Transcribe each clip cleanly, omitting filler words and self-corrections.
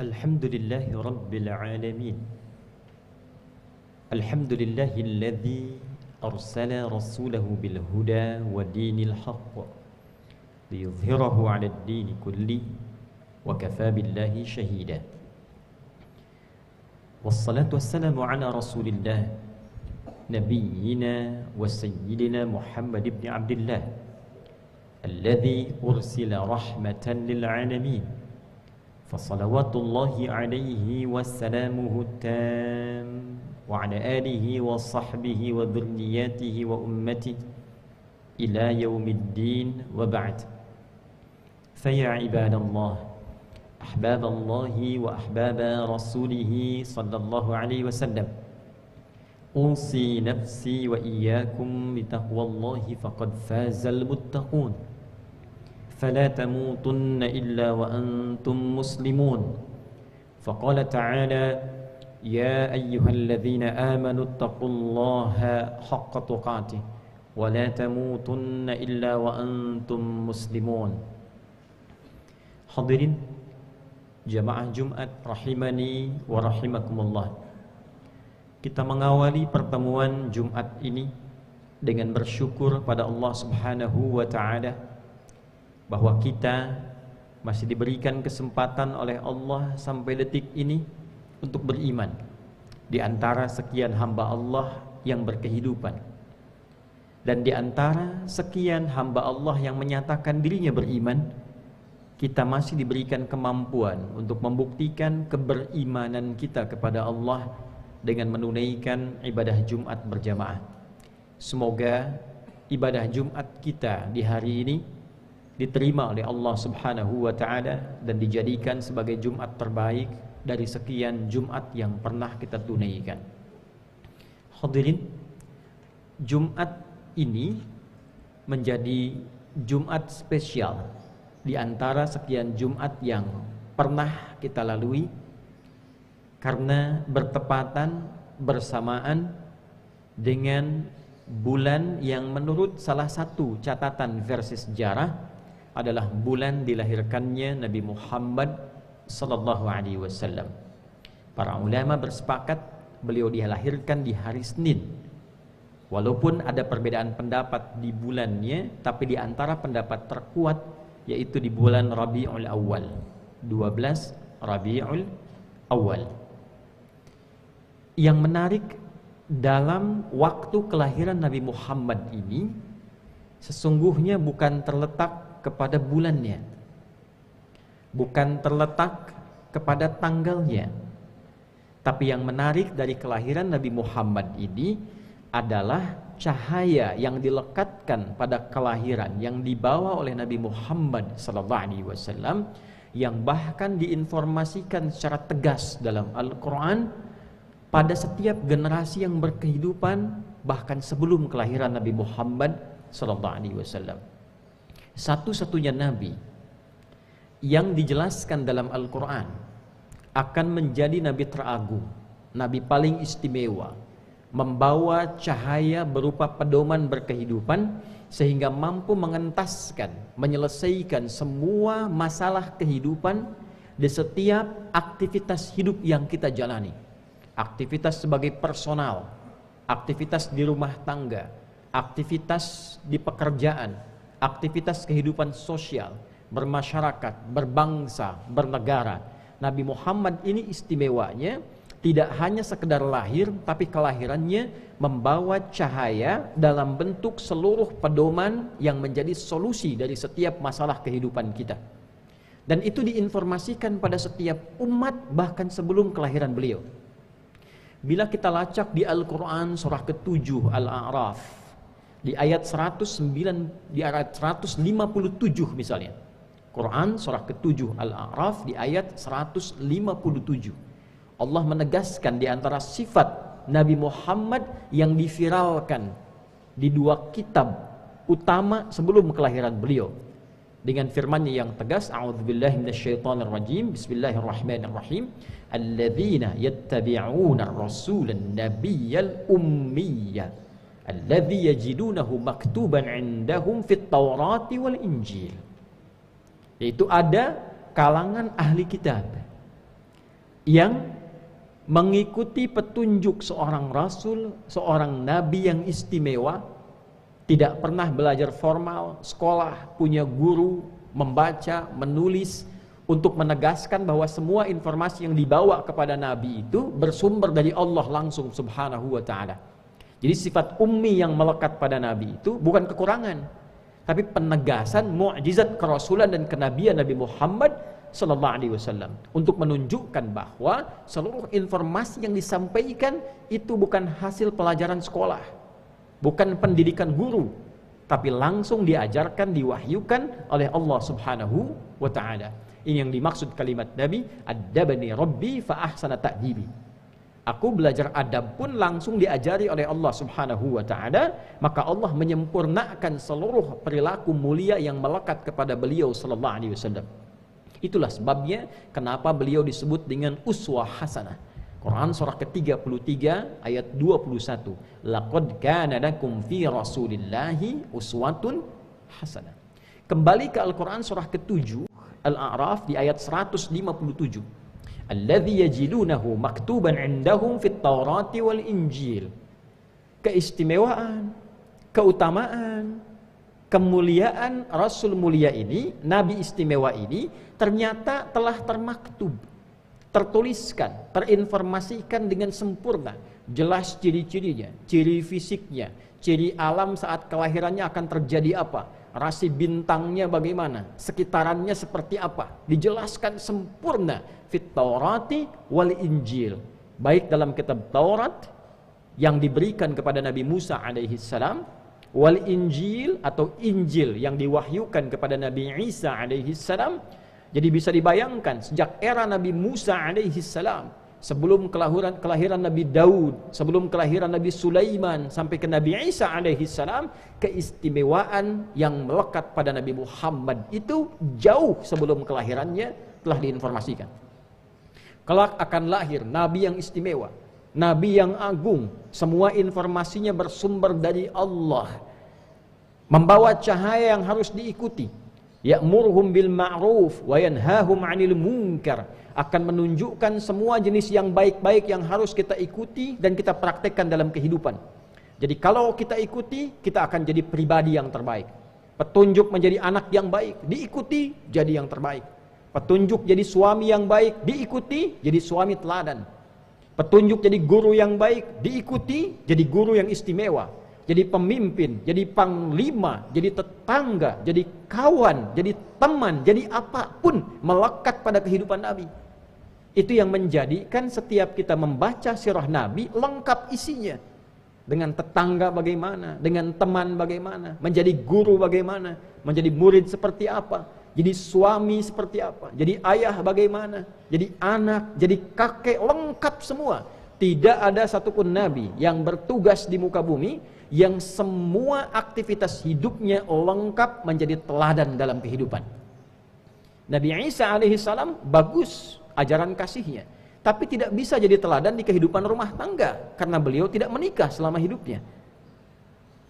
Alhamdulillahi Rabbil Alamin. Alhamdulillahilladzi arsala rasulahu bil huda wa dinil haqq liyudhhirahu 'alad dini kulli wa kafaa billahi shahida. Wassalatu wassalamu ala Rasulillah nabiyyina wa sayyidina Muhammad ibn Abdullah alladzi ursila rahmatan lil 'alamin. Fasalawatullahi alaihi wassalamuhu tam wa ala alihi wa sahbihi wa dhurriyyatihi wa ummatihi ila yaumiddin wa ba'd. Faya ibadallah, ahbaballahi wa ahbaba rasulihi sallallahu alaihi wasallam, usi nafsi wa iyyakum bitaqwallahi faqad fazal muttaqun. فلا تموتن إلا وأنتم مسلمون. فقال تعالى يا أيها الذين آمنوا اتقوا الله حق تقاته ولا تموتن إلا وأنتم مسلمون. Hadirin jamaah Jumat rahimani wa rahimakumullah. Kita mengawali pertemuan Jumat ini dengan bersyukur pada Allah Subhanahu wa taala bahwa kita masih diberikan kesempatan oleh Allah sampai detik ini untuk beriman di antara sekian hamba Allah yang berkehidupan, dan di antara sekian hamba Allah yang menyatakan dirinya beriman, kita masih diberikan kemampuan untuk membuktikan keberimanan kita kepada Allah dengan menunaikan ibadah Jumat berjamaah. Semoga ibadah Jumat kita di hari ini diterima oleh Allah Subhanahu wa taala dan dijadikan sebagai Jumat terbaik dari sekian Jumat yang pernah kita tunaikan. Hadirin, Jumat ini menjadi Jumat spesial di antara sekian Jumat yang pernah kita lalui karena bertepatan bersamaan dengan bulan yang menurut salah satu catatan versi sejarah adalah bulan dilahirkannya Nabi Muhammad sallallahu alaihi wasallam. Para ulama bersepakat beliau dilahirkan di hari Senin. Walaupun ada perbedaan pendapat di bulannya, tapi di antara pendapat terkuat yaitu di bulan Rabiul Awal, 12 Rabiul Awal. Yang menarik dalam waktu kelahiran Nabi Muhammad ini sesungguhnya bukan terletak kepada bulannya, bukan terletak kepada tanggalnya, tapi yang menarik dari kelahiran Nabi Muhammad ini adalah cahaya yang dilekatkan pada kelahiran yang dibawa oleh Nabi Muhammad SAW, yang bahkan diinformasikan secara tegas dalam Al-Quran pada setiap generasi yang berkehidupan bahkan sebelum kelahiran Nabi Muhammad SAW. Satu-satunya nabi yang dijelaskan dalam Al-Quran akan menjadi nabi teragung, nabi paling istimewa, membawa cahaya berupa pedoman berkehidupan sehingga mampu mengentaskan, menyelesaikan semua masalah kehidupan di setiap aktivitas hidup yang kita jalani. Aktivitas sebagai personal, aktivitas di rumah tangga, aktivitas di pekerjaan, aktivitas kehidupan sosial, bermasyarakat, berbangsa, bernegara. Nabi Muhammad ini istimewanya tidak hanya sekedar lahir, tapi kelahirannya membawa cahaya dalam bentuk seluruh pedoman yang menjadi solusi dari setiap masalah kehidupan kita. Dan itu diinformasikan pada setiap umat bahkan sebelum kelahiran beliau. Bila kita lacak di Al-Quran surah ke-7 Al-A'raf, di ayat 109, di ayat 157 misalnya. Quran surah ke-7 Al-A'raf di ayat 157. Allah menegaskan di antara sifat Nabi Muhammad yang diviralkan di dua kitab utama sebelum kelahiran beliau. Dengan firman-Nya yang tegas, a'udzubillahi minasyaitonirrajim, bismillahirrahmanirrahim, alladzina yattabi'una ar-rasulan nabiyyal ummiyya alladzi yajidunahu maktuban 'indahum fit Taurati wal Injil. Yaitu ada kalangan ahli kitab yang mengikuti petunjuk seorang rasul, seorang nabi yang istimewa, tidak pernah belajar formal, sekolah, punya guru, membaca, menulis, untuk menegaskan bahwa semua informasi yang dibawa kepada nabi itu bersumber dari Allah langsung subhanahu wa ta'ala. Jadi sifat ummi yang melekat pada nabi itu bukan kekurangan, tapi penegasan mukjizat kerasulan dan kenabian Nabi Muhammad sallallahu alaihi wasallam untuk menunjukkan bahwa seluruh informasi yang disampaikan itu bukan hasil pelajaran sekolah, bukan pendidikan guru, tapi langsung diajarkan, diwahyukan oleh Allah subhanahu wa ta'ala. Ini yang dimaksud kalimat Nabi, "Addabani Rabbi fa ahsana ta'dibi." Aku belajar adab pun langsung diajari oleh Allah subhanahu wa ta'ala, maka Allah menyempurnakan seluruh perilaku mulia yang melekat kepada beliau sallallahu alaihi wasallam. Itulah sebabnya kenapa beliau disebut dengan uswah hasanah. Quran surah ke-33 ayat 21. Laqad kana lakum fi Rasulillahi uswatun hasanah. Kembali ke Al-Quran surah ke-7 Al-A'raf di ayat 157. Alladzi yajidunahu maktuban 'indahum fit Taurati wal Injil. Keistimewaan, keutamaan, kemuliaan Rasul mulia ini, Nabi istimewa ini ternyata telah termaktub, tertuliskan, terinformasikan dengan sempurna, jelas ciri-cirinya, ciri fisiknya, ciri alam saat kelahirannya akan terjadi apa, rasi bintangnya bagaimana, sekitarannya seperti apa, dijelaskan sempurna fit Taurati wal Injil, baik dalam kitab Taurat yang diberikan kepada Nabi Musa alaihi salam, wal Injil atau Injil yang diwahyukan kepada Nabi Isa alaihi salam. Jadi bisa dibayangkan sejak era Nabi Musa alaihi salam, sebelum kelahiran Nabi Daud, sebelum kelahiran Nabi Sulaiman sampai ke Nabi Isa alaihi salam, keistimewaan yang melekat pada Nabi Muhammad itu jauh sebelum kelahirannya telah diinformasikan. Kelak akan lahir Nabi yang istimewa, Nabi yang agung, semua informasinya bersumber dari Allah, membawa cahaya yang harus diikuti. Ya'muruhum bil ma'ruf wa yanhahum 'anil munkar, akan menunjukkan semua jenis yang baik-baik yang harus kita ikuti dan kita praktekkan dalam kehidupan. Jadi kalau kita ikuti, kita akan jadi pribadi yang terbaik. Petunjuk menjadi anak yang baik, diikuti jadi yang terbaik. Petunjuk jadi suami yang baik, diikuti jadi suami teladan. Petunjuk jadi guru yang baik, diikuti jadi guru yang istimewa. Jadi pemimpin, jadi panglima, jadi tetangga, jadi kawan, jadi teman, jadi apapun melekat pada kehidupan Nabi. Itu yang menjadikan setiap kita membaca sirah Nabi lengkap isinya. Dengan tetangga bagaimana, dengan teman bagaimana, menjadi guru bagaimana, menjadi murid seperti apa, jadi suami seperti apa, jadi ayah bagaimana, jadi anak, jadi kakek, lengkap semua. Tidak ada satupun Nabi yang bertugas di muka bumi yang semua aktivitas hidupnya lengkap menjadi teladan dalam kehidupan. Nabi Isa alaihissalam bagus ajaran kasihnya, tapi tidak bisa jadi teladan di kehidupan rumah tangga karena beliau tidak menikah selama hidupnya.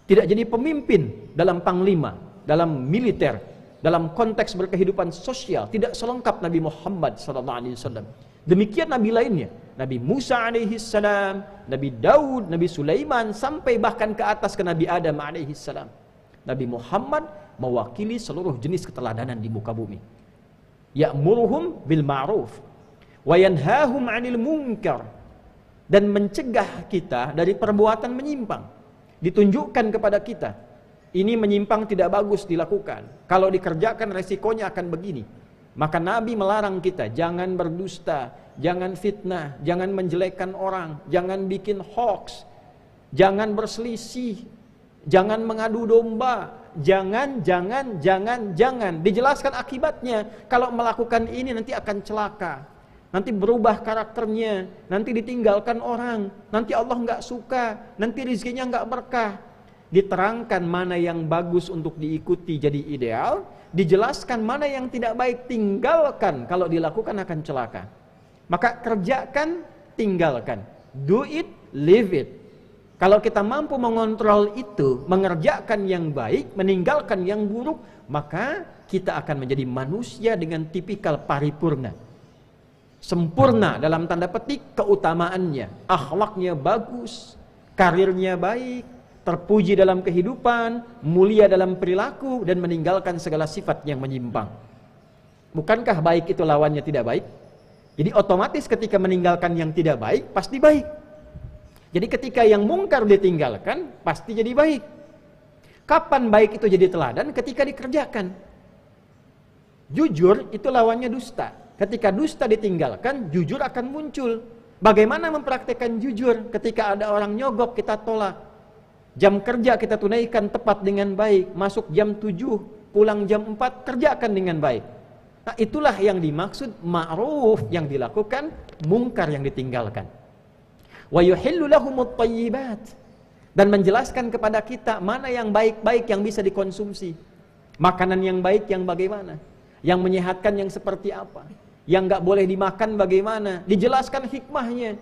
Tidak jadi pemimpin dalam panglima, dalam militer, dalam konteks berkehidupan sosial, tidak selengkap Nabi Muhammad SAW. Demikian Nabi lainnya, Nabi Musa alaihissalam, Nabi Daud, Nabi Sulaiman, sampai bahkan ke atas ke Nabi Adam alaihissalam. Nabi Muhammad mewakili seluruh jenis keteladanan di muka bumi. Ya'muruhum bil ma'ruf wa yanhahum 'anil munkar, dan mencegah kita dari perbuatan menyimpang. Ditunjukkan kepada kita, ini menyimpang tidak bagus dilakukan. Kalau dikerjakan resikonya akan begini. Maka Nabi melarang kita, jangan berdusta, jangan fitnah, jangan menjelekkan orang, jangan bikin hoax, jangan berselisih, jangan mengadu domba, jangan. Dijelaskan akibatnya. Kalau melakukan ini nanti akan celaka, nanti berubah karakternya, nanti ditinggalkan orang, nanti Allah nggak suka, nanti rezekinya nggak berkah. Diterangkan mana yang bagus untuk diikuti jadi ideal, dijelaskan mana yang tidak baik tinggalkan, kalau dilakukan akan celaka. Maka kerjakan, tinggalkan. Do it, leave it. Kalau kita mampu mengontrol itu, mengerjakan yang baik, meninggalkan yang buruk, maka kita akan menjadi manusia dengan tipikal paripurna. sempurna dalam tanda petik keutamaannya, akhlaknya bagus, karirnya baik, terpuji dalam kehidupan, mulia dalam perilaku, dan meninggalkan segala sifat yang menyimpang. Bukankah baik itu lawannya tidak baik? Jadi otomatis ketika meninggalkan yang tidak baik, pasti baik. Jadi ketika yang mungkar ditinggalkan, pasti jadi baik. Kapan baik itu jadi teladan? Ketika dikerjakan. Jujur itu lawannya dusta. Ketika dusta ditinggalkan, jujur akan muncul. Bagaimana mempraktekkan jujur? Ketika ada orang nyogok, kita tolak. Jam kerja kita tunaikan tepat dengan baik. Masuk jam 7, pulang jam 4, kerjakan dengan baik. Nah, itulah yang dimaksud ma'ruf yang dilakukan, mungkar yang ditinggalkan. Wa yuhillu lahumut thayyibat, dan menjelaskan kepada kita mana yang baik-baik yang bisa dikonsumsi. Makanan yang baik yang bagaimana? Yang menyehatkan yang seperti apa? Yang nggak boleh dimakan bagaimana? Dijelaskan hikmahnya.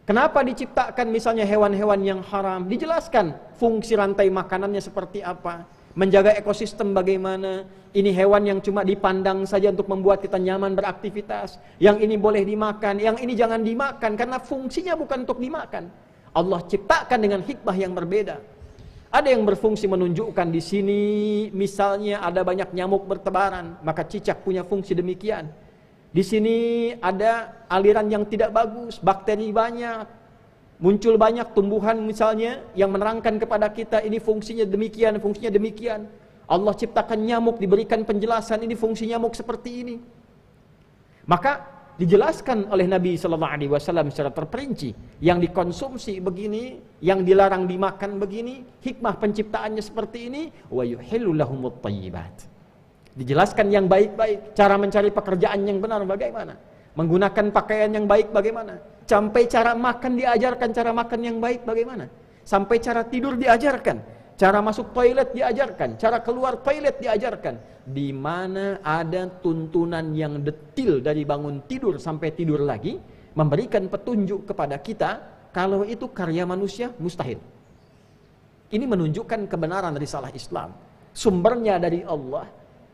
Kenapa diciptakan misalnya hewan-hewan yang haram? Dijelaskan fungsi rantai makanannya seperti apa? Menjaga ekosistem bagaimana? Ini hewan yang cuma dipandang saja untuk membuat kita nyaman beraktivitas. Yang ini boleh dimakan, yang ini jangan dimakan karena fungsinya bukan untuk dimakan. Allah ciptakan dengan hikmah yang berbeda. Ada yang berfungsi menunjukkan di sini misalnya ada banyak nyamuk bertebaran, maka cicak punya fungsi demikian. Di sini ada aliran yang tidak bagus, bakteri banyak, muncul banyak tumbuhan misalnya yang menerangkan kepada kita ini fungsinya demikian, fungsinya demikian. Allah ciptakan nyamuk, diberikan penjelasan ini fungsi nyamuk seperti ini. Maka dijelaskan oleh Nabi SAW secara terperinci, yang dikonsumsi begini, yang dilarang dimakan begini, hikmah penciptaannya seperti ini, wa yuhillu lahumut thayyibat. Dijelaskan yang baik-baik, cara mencari pekerjaan yang benar bagaimana, menggunakan pakaian yang baik bagaimana, sampai cara makan diajarkan cara makan yang baik bagaimana, sampai cara tidur diajarkan, cara masuk toilet diajarkan, cara keluar toilet diajarkan. Di mana ada tuntunan yang detil dari bangun tidur sampai tidur lagi, memberikan petunjuk kepada kita kalau itu karya manusia mustahil. Ini menunjukkan kebenaran risalah Islam, sumbernya dari Allah.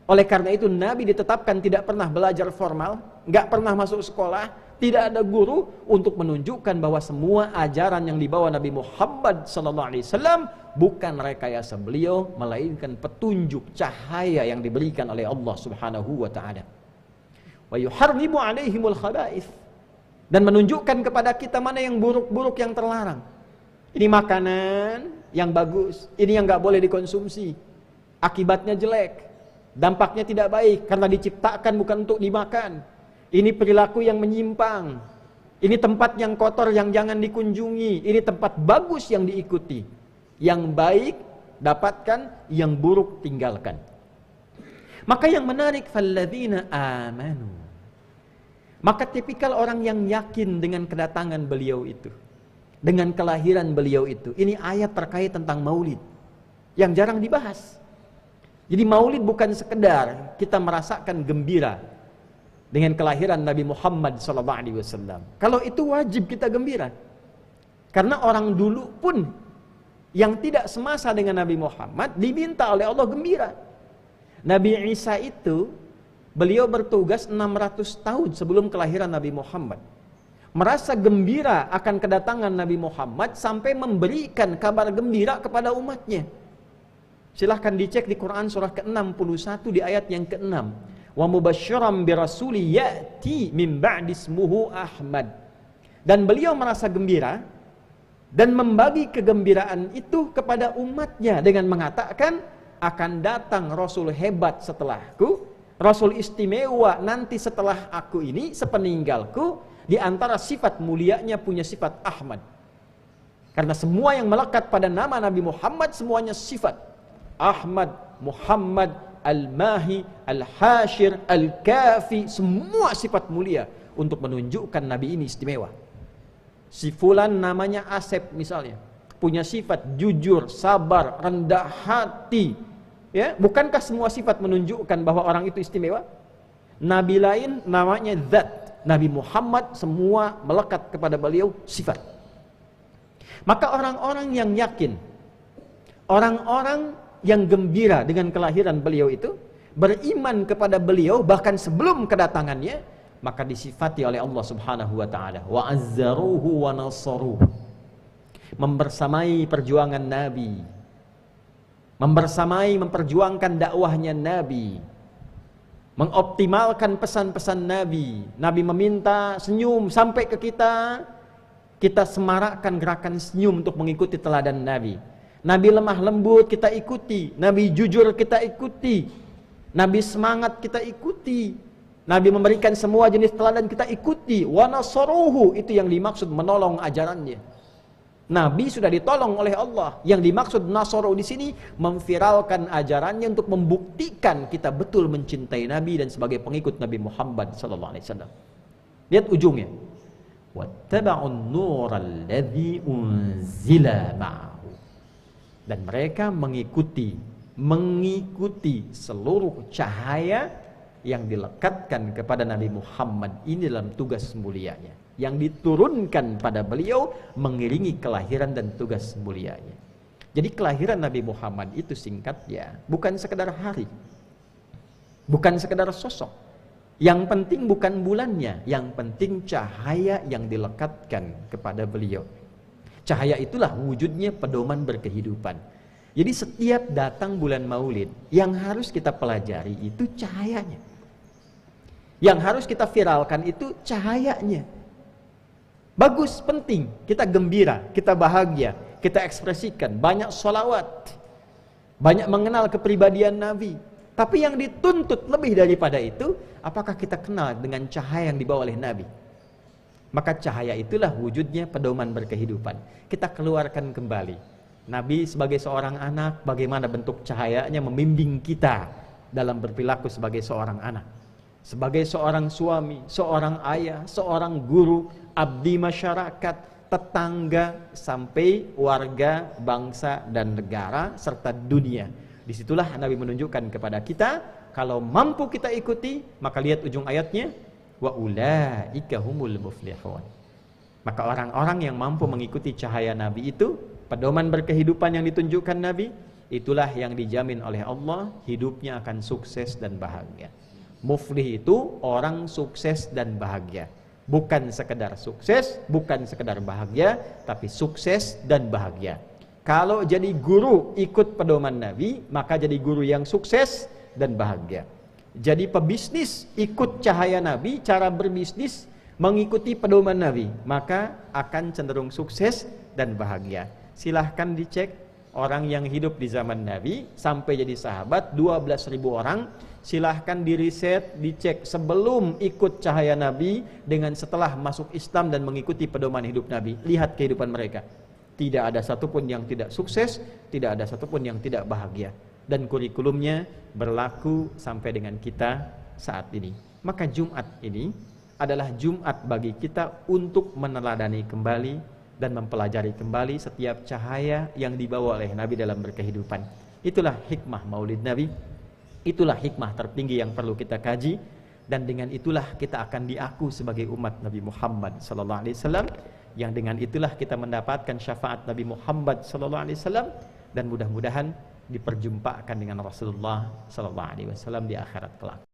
Oleh karena itu Nabi ditetapkan tidak pernah belajar formal, nggak pernah masuk sekolah, tidak ada guru, untuk menunjukkan bahwa semua ajaran yang dibawa Nabi Muhammad SAW bukan rekayasa beliau, melainkan petunjuk cahaya yang diberikan oleh Allah Subhanahu wa taala. Wa yuharrimu 'alaihimul khaba'ith, dan menunjukkan kepada kita mana yang buruk-buruk yang terlarang. Ini makanan yang bagus, ini yang nggak boleh dikonsumsi. Akibatnya jelek, dampaknya tidak baik karena diciptakan bukan untuk dimakan. Ini perilaku yang menyimpang. Ini tempat yang kotor yang jangan dikunjungi. Ini tempat bagus yang diikuti. Yang baik dapatkan, yang buruk tinggalkan. Maka yang menarik, falladzina amanu. Maka tipikal orang yang yakin dengan kedatangan beliau itu, dengan kelahiran beliau itu. Ini ayat terkait tentang maulid yang jarang dibahas. Jadi maulid bukan sekedar kita merasakan gembira dengan kelahiran Nabi Muhammad SAW. Kalau itu wajib kita gembira. Karena orang dulu pun yang tidak semasa dengan Nabi Muhammad diminta oleh Allah gembira. Nabi Isa itu beliau bertugas 600 tahun sebelum kelahiran Nabi Muhammad. Merasa gembira akan kedatangan Nabi Muhammad sampai memberikan kabar gembira kepada umatnya. Silahkan dicek di Quran surah ke-61 di ayat yang ke-6. Wa mubasysyiran birasuli ya'ti min ba'di ismuhu Ahmad. Dan beliau merasa gembira dan membagi kegembiraan itu kepada umatnya dengan mengatakan akan datang Rasul hebat setelahku, Rasul istimewa nanti setelah aku ini, sepeninggalku. Di antara sifat mulianya punya sifat Ahmad. Karena semua yang melekat pada nama Nabi Muhammad semuanya sifat Ahmad, Muhammad, Al-Mahi, Al-Hashir, Al-Kafi, semua sifat mulia untuk menunjukkan Nabi ini istimewa. Si fulan namanya Asep misalnya, punya sifat jujur, sabar, rendah hati. Ya, bukankah semua sifat menunjukkan bahwa orang itu istimewa? Nabi lain namanya Zat, Nabi Muhammad semua melekat kepada beliau sifat. Maka orang-orang yang yakin, orang-orang yang gembira dengan kelahiran beliau itu, beriman kepada beliau bahkan sebelum kedatangannya, maka disifati oleh Allah Subhanahu wa taala, wa azzaruhu wa nasaruhu. Membersamai perjuangan Nabi, membersamai memperjuangkan dakwahnya Nabi, mengoptimalkan pesan-pesan Nabi. Nabi meminta senyum sampai ke kita, kita semarakkan gerakan senyum untuk mengikuti teladan Nabi. Nabi lemah lembut, kita ikuti. Nabi jujur, kita ikuti. Nabi semangat, kita ikuti. Nabi memberikan semua jenis teladan, kita ikuti. Wa nasaruhu, itu yang dimaksud menolong ajarannya. Nabi sudah ditolong oleh Allah. Yang dimaksud nasaru di sini memviralkan ajarannya untuk membuktikan kita betul mencintai Nabi dan sebagai pengikut Nabi Muhammad sallallahu alaihi wasallam. Lihat ujungnya. Wattaba'un nural ladzi unzila ma'ahu. Dan mereka mengikuti seluruh cahaya yang dilekatkan kepada Nabi Muhammad ini dalam tugas mulianya, yang diturunkan pada beliau mengiringi kelahiran dan tugas mulianya. Jadi kelahiran Nabi Muhammad itu singkatnya bukan sekedar hari, bukan sekedar sosok. Yang penting bukan bulannya, yang penting cahaya yang dilekatkan kepada beliau. Cahaya itulah wujudnya pedoman berkehidupan. Jadi setiap datang bulan Maulid, yang harus kita pelajari itu cahayanya. Yang harus kita viralkan itu cahayanya. Bagus, penting, kita gembira, kita bahagia, kita ekspresikan, banyak sholawat, banyak mengenal kepribadian Nabi. Tapi yang dituntut lebih daripada itu, apakah kita kenal dengan cahaya yang dibawa oleh Nabi? Maka cahaya itulah wujudnya pedoman berkehidupan. Kita keluarkan kembali. Nabi sebagai seorang anak, bagaimana bentuk cahayanya membimbing kita dalam berperilaku sebagai seorang anak. Sebagai seorang suami, seorang ayah, seorang guru, abdi masyarakat, tetangga, sampai warga, bangsa, dan negara, serta dunia. Disitulah Nabi menunjukkan kepada kita, kalau mampu kita ikuti, maka lihat ujung ayatnya, wa ulaika humul muflihun. Maka orang-orang yang mampu mengikuti cahaya Nabi itu, pedoman berkehidupan yang ditunjukkan Nabi, itulah yang dijamin oleh Allah, hidupnya akan sukses dan bahagia. Muflih itu orang sukses dan bahagia. Bukan sekedar sukses, bukan sekedar bahagia, tapi sukses dan bahagia. Kalau jadi guru ikut pedoman Nabi, maka jadi guru yang sukses dan bahagia. Jadi pebisnis ikut cahaya Nabi, cara berbisnis mengikuti pedoman Nabi, maka akan cenderung sukses dan bahagia. Silahkan dicek orang yang hidup di zaman Nabi sampai jadi sahabat 12.000 orang. Silahkan diriset, dicek sebelum ikut cahaya Nabi dengan setelah masuk Islam dan mengikuti pedoman hidup Nabi. Lihat kehidupan mereka. Tidak ada satupun yang tidak sukses, tidak ada satupun yang tidak bahagia. Dan kurikulumnya berlaku sampai dengan kita saat ini. Maka Jumat ini adalah Jumat bagi kita untuk meneladani kembali dan mempelajari kembali setiap cahaya yang dibawa oleh Nabi dalam berkehidupan. Itulah hikmah Maulid Nabi. Itulah hikmah tertinggi yang perlu kita kaji, dan dengan itulah kita akan diaku sebagai umat Nabi Muhammad sallallahu alaihi wasallam, yang dengan itulah kita mendapatkan syafaat Nabi Muhammad sallallahu alaihi wasallam, dan mudah-mudahan diperjumpakan dengan Rasulullah sallallahu alaihi wasallam di akhirat kelak.